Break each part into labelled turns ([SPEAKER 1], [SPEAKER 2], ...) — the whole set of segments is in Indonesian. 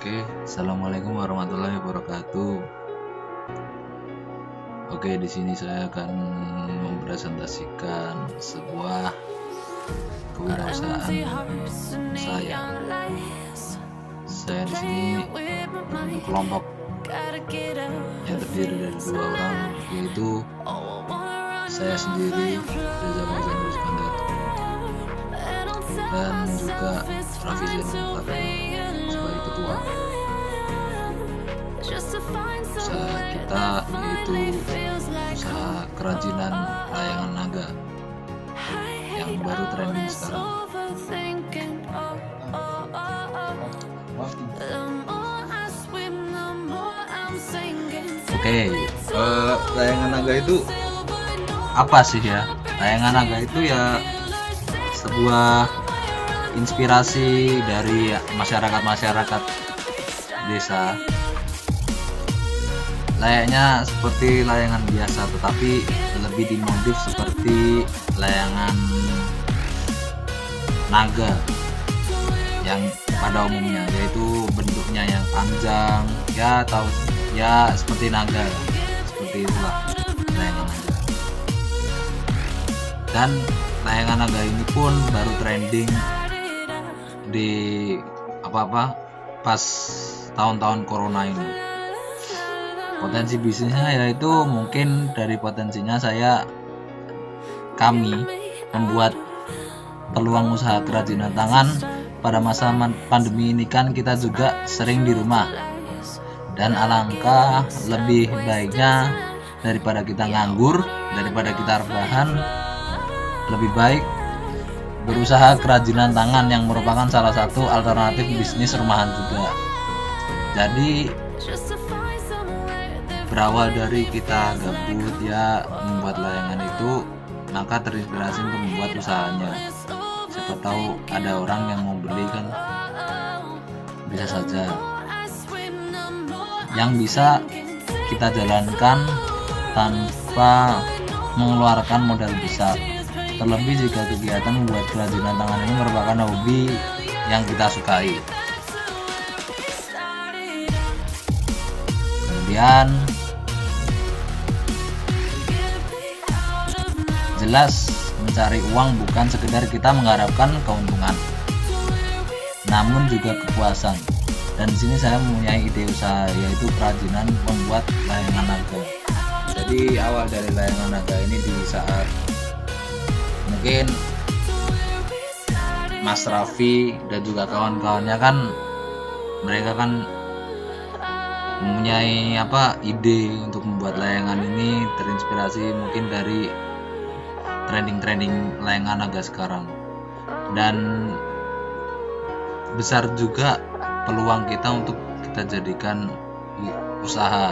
[SPEAKER 1] Oke, assalamualaikum warahmatullahi wabarakatuh. Oke, di sini saya akan mempresentasikan sebuah kewirausahaan saya. Saya di sini berbentuk kelompok yang terdiri dari 2 orang, yaitu saya sendiri, Reza Faizan Iskandar, dan juga Raffi Zainul Mukarram sebagai ketua. Usaha kita yaitu usaha kerajinan layangan naga yang baru trending sekarang. Oke, layangan naga itu apa sih ya? Layangan naga itu ya sebuah inspirasi dari masyarakat desa. Layaknya seperti layangan biasa, tetapi lebih dimodif seperti layangan naga yang pada umumnya, yaitu bentuknya yang panjang, ya seperti naga, seperti itulah layangan naga. Dan layangan naga ini pun baru trending di pas tahun-tahun corona ini. Potensi bisnisnya yaitu mungkin dari potensinya kami membuat peluang usaha kerajinan tangan. Pada masa pandemi ini kan kita juga sering di rumah, dan alangkah lebih baiknya daripada kita nganggur, daripada kita rebahan, lebih baik berusaha kerajinan tangan yang merupakan salah satu alternatif bisnis rumahan juga. Jadi berawal dari kita gabut ya membuat layangan itu, maka terinspirasi untuk membuat usahanya. Siapa tahu ada orang yang mau beli kan, bisa saja. Yang bisa kita jalankan tanpa mengeluarkan modal besar. Terlebih jika kegiatan membuat kerajinan tangan ini merupakan hobi yang kita sukai. Kemudian jelas mencari uang bukan sekedar kita mengharapkan keuntungan, namun juga kepuasan. Dan di sini saya mempunyai ide usaha, yaitu kerajinan membuat layangan naga. Jadi awal dari layangan naga ini di saat mungkin Mas Raffi dan juga kawan-kawannya kan, mereka kan mempunyai ide untuk membuat layangan ini, terinspirasi mungkin dari trending layangan naga sekarang. Dan besar juga peluang kita untuk kita jadikan usaha,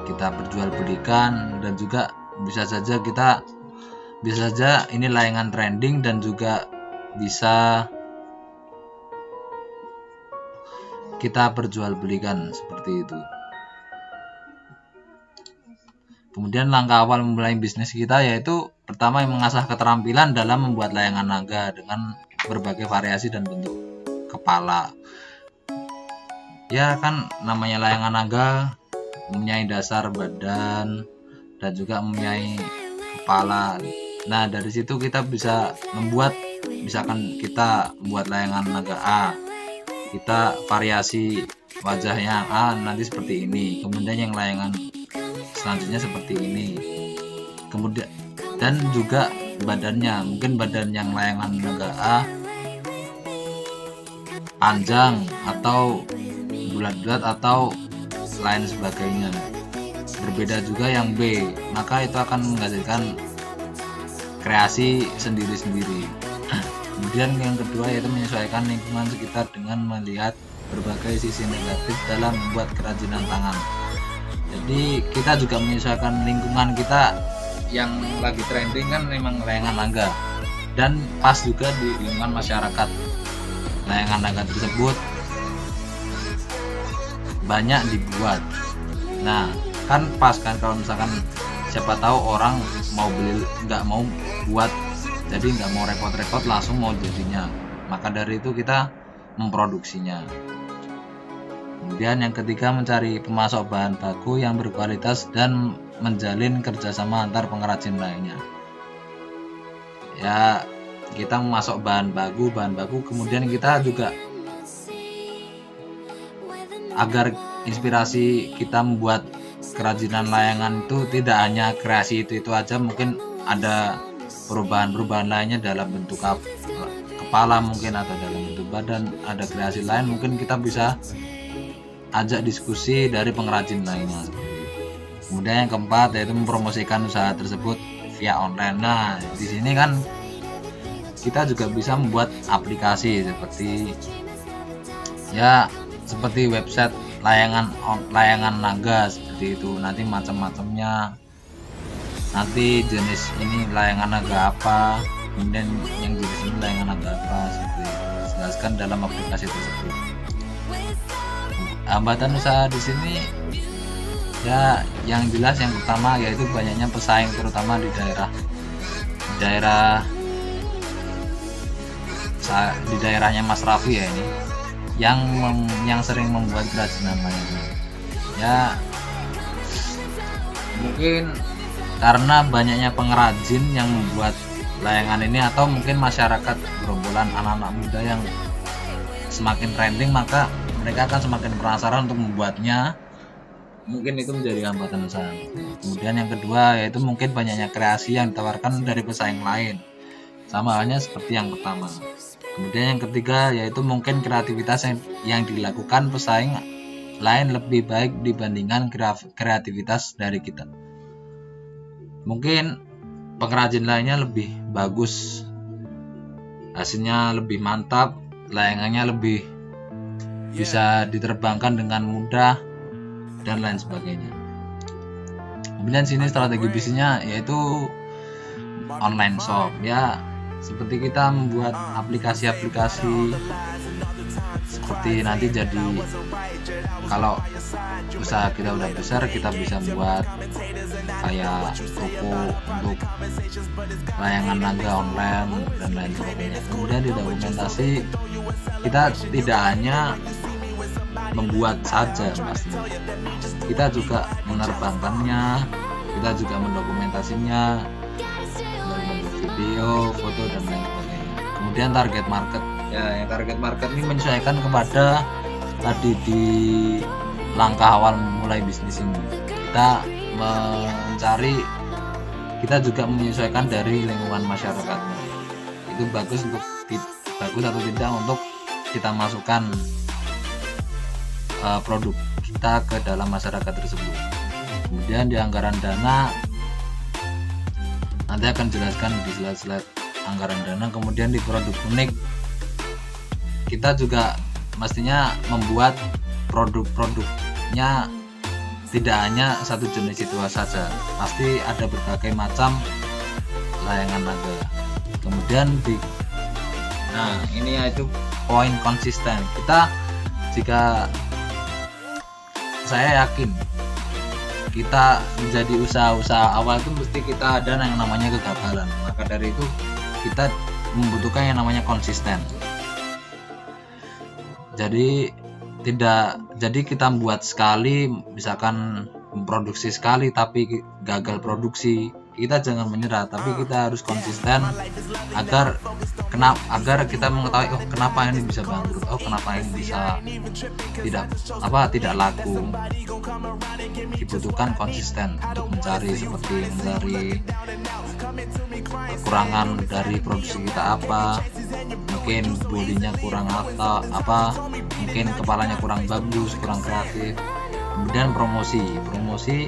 [SPEAKER 1] kita perjualbelikan, dan juga bisa saja ini layangan trending dan juga bisa kita perjualbelikan seperti itu. Kemudian langkah awal memulai bisnis kita yaitu pertama mengasah keterampilan dalam membuat layangan naga dengan berbagai variasi dan bentuk kepala. Ya kan, namanya layangan naga mempunyai dasar badan dan juga mempunyai kepala. Nah, dari situ kita bisa membuat, misalkan kita buat layangan naga A, kita variasi wajahnya A nanti seperti ini, kemudian yang layangan selanjutnya seperti ini, kemudian dan juga badannya, mungkin badan yang layangan naga A panjang atau bulat-bulat atau lain sebagainya. Berbeda juga yang B, maka itu akan menghasilkan kreasi sendiri-sendiri. Kemudian yang kedua yaitu menyesuaikan lingkungan sekitar dengan melihat berbagai sisi negatif dalam membuat kerajinan tangan. Jadi kita juga menyesuaikan lingkungan kita, yang lagi trending kan memang layangan naga, dan pas juga di lingkungan masyarakat. Layangan naga tersebut banyak dibuat. Nah, kan pas kan kalau misalkan siapa tahu orang mau beli, nggak mau buat, jadi nggak mau repot-repot, langsung mau jadinya. Maka dari itu kita memproduksinya. Kemudian yang ketiga, mencari pemasok bahan baku yang berkualitas dan menjalin kerjasama antar pengrajin lainnya. Ya, kita memasok bahan baku, kemudian kita juga agar inspirasi kita membuat kerajinan layangan itu tidak hanya kreasi itu aja, mungkin ada perubahan lainnya dalam bentuk kepala mungkin, atau dalam bentuk badan, ada kreasi lain, mungkin kita bisa ajak diskusi dari pengrajin lainnya. Kemudian yang keempat yaitu mempromosikan usaha tersebut via online. Nah, di sini kan kita juga bisa membuat aplikasi seperti website layangan naga seperti itu. Nanti macam-macamnya, nanti jenis ini layangan naga apa, kemudian yang jenis ini layangan naga apa, seperti itu dijelaskan dalam aplikasi tersebut. Hambatan usaha di sini ya yang jelas yang pertama yaitu banyaknya pesaing, terutama di daerahnya Mas Raffi ya, ini yang sering membuat kerajinan layangan. Ya mungkin karena banyaknya pengrajin yang membuat layangan ini, atau mungkin masyarakat gerombolan anak-anak muda yang semakin trending, maka mereka akan semakin penasaran untuk membuatnya. Mungkin itu menjadi hambatan usaha. Kemudian yang kedua yaitu mungkin banyaknya kreasi yang ditawarkan dari pesaing lain, sama halnya seperti yang pertama. Kemudian yang ketiga yaitu mungkin kreativitas yang dilakukan pesaing lain lebih baik dibandingkan kreativitas dari kita. Mungkin pengrajin lainnya lebih bagus, hasilnya lebih mantap, layangannya lebih bisa diterbangkan dengan mudah dan lain sebagainya. Kemudian sini strategi bisnisnya yaitu online shop. Ya, seperti kita membuat aplikasi-aplikasi seperti nanti jadi kalau usaha kita udah besar, kita bisa buat kayak toko untuk layangan naga online dan lain sebagainya. Kemudian di dokumentasi kita tidak hanya membuat saja, pastinya kita juga menerbangkannya, kita juga mendokumentasinya dalam bentuk video, foto dan lain sebagainya. Kemudian target market, ya yang target market ini menyesuaikan kepada tadi di langkah awal mulai bisnis ini. Kita juga menyesuaikan dari lingkungan masyarakatnya, itu bagus atau tidak untuk kita masukkan produk kita ke dalam masyarakat tersebut. Kemudian di anggaran dana nanti akan jelaskan di slide anggaran dana. Kemudian di produk unik, kita juga mestinya membuat produk-produknya tidak hanya satu jenis itu saja, pasti ada berbagai macam layangan naga. Kemudian ini yaitu poin konsisten. Saya yakin kita menjadi usaha awal itu mesti kita ada yang namanya kegagalan. Maka dari itu kita membutuhkan yang namanya konsisten. Jadi kita membuat sekali, misalkan memproduksi sekali tapi gagal produksi, kita jangan menyerah, tapi kita harus konsisten agar kita mengetahui kenapa ini bisa bangkrut, kenapa ini bisa tidak laku. Dibutuhkan konsisten untuk mencari kekurangan dari produksi kita apa, mungkin bodinya kurang atau mungkin kepalanya kurang bagus, kurang kreatif. Kemudian promosi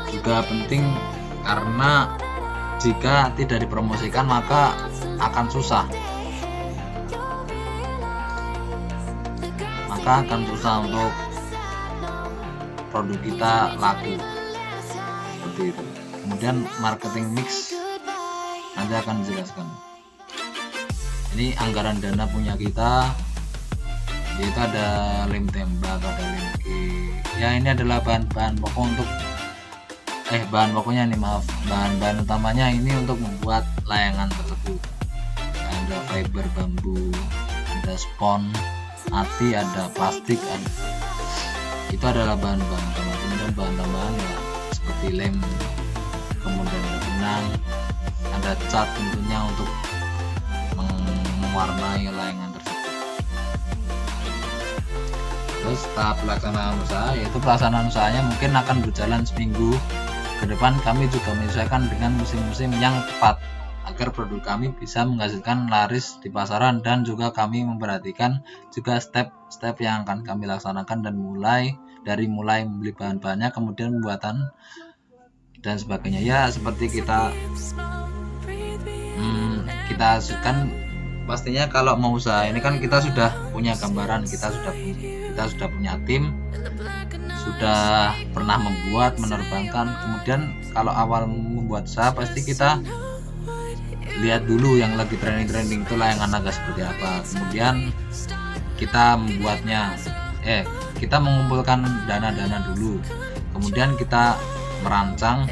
[SPEAKER 1] juga penting, karena jika tidak dipromosikan maka akan susah untuk produk kita laku, seperti itu. Kemudian marketing mix nanti akan dijelaskan. Ini anggaran dana punya kita, yaitu ada lem tembak, ada lem G. Ya, ini adalah bahan bahan utamanya ini untuk membuat layangan tersebut. Ada fiber bambu, spons, ati, ada plastik, itu adalah bahan-bahan utama. Kemudian bahan tambahan ya seperti lem, kemudian ada benang, ada cat tentunya untuk mewarnai layangan tersebut. Terus tahap pelaksanaan usaha, yaitu pelaksanaan usahanya mungkin akan berjalan seminggu ke depan. Kami juga menyesuaikan dengan musim-musim yang tepat agar produk kami bisa menghasilkan laris di pasaran, dan juga kami memperhatikan juga step-step yang akan kami laksanakan, dan mulai membeli bahan-bahannya, kemudian pembuatan dan sebagainya. Ya seperti kita kan pastinya kalau mau usaha ini kan kita sudah punya gambaran, kita sudah punya tim, sudah pernah membuat, menerbangkan. Kemudian kalau awal membuat usaha pasti kita lihat dulu yang lagi trending itu layangan naga seperti apa. Kemudian kita membuatnya, kita mengumpulkan dana dulu. Kemudian kita merancang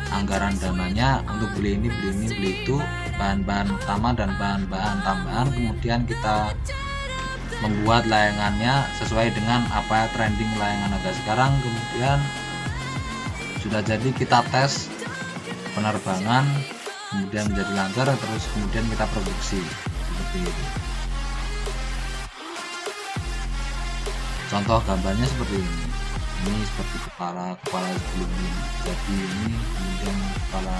[SPEAKER 1] anggaran dananya untuk beli ini, beli itu, bahan-bahan utama dan bahan-bahan tambahan. Kemudian kita membuat layangannya sesuai dengan apa trending layangan naga sekarang. Kemudian sudah jadi kita tes penerbangan, kemudian menjadi lancar, terus kemudian kita produksi seperti itu. Contoh gambarnya seperti ini seperti kepala sebelum ini, jadi ini, kemudian kepala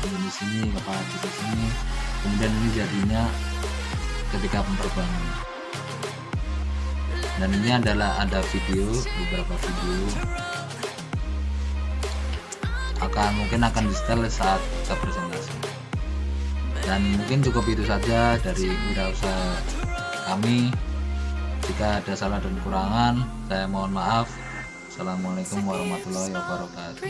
[SPEAKER 1] ini sini, kepala di sini, kemudian ini jadinya ketika penerbangan. Dan ini adalah ada beberapa video mungkin akan di setel saat kita presentasi. Dan mungkin cukup itu saja dari wirausaha kami. Jika ada salah dan kekurangan, saya mohon maaf. Assalamualaikum warahmatullahi wabarakatuh.